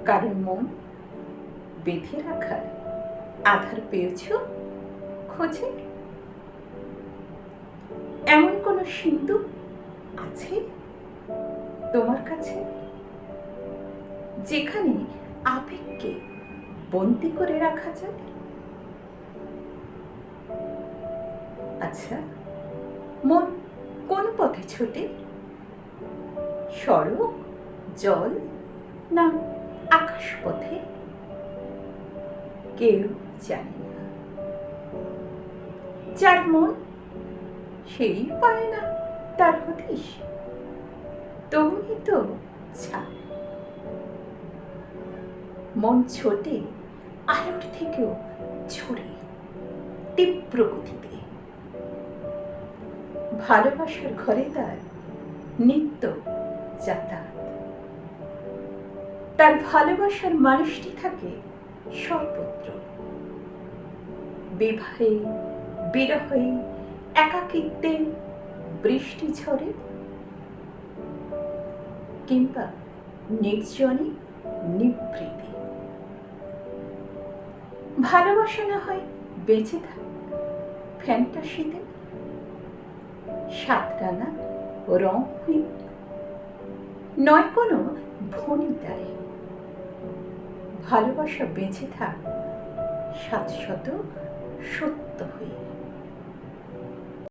কারণ মন বেঁধে রাখার আধার পেয়েছ খোঁজে? এমন কোন সিন্ধু আছে তোমার কাছে, যেখানে আবেগকে বন্দি করে রাখা যায়? আচ্ছা, মন কোন পথে ছোটে? সড়ক, জল না আকাশ পথে? কেউ জানে না। যার মন সেই পায় না তার হদিশ। তুমি তো ছাড়। মন ছোটে আলোর থেকেও ছড়ে তীব্র গতিতে। ভালোবাসার ঘরে তার নিত্য যাতায়াত। তার ভালোবাসার মানুষটি থাকে সর্বত্র। বিবাহে, বিরহে, একাকিত্বে, বৃষ্টি ঝড়ে কিংবা নির্জনে, নিভৃতে। ভালোবাসা না হয় বেঁচে থাক ফ্যান্টাসিতে, সাতরানা রংহীন, নয় কোনো ভনিতায়। ভালোবাসা বেঁচে থাক ৭০০ সত্য হয়ে।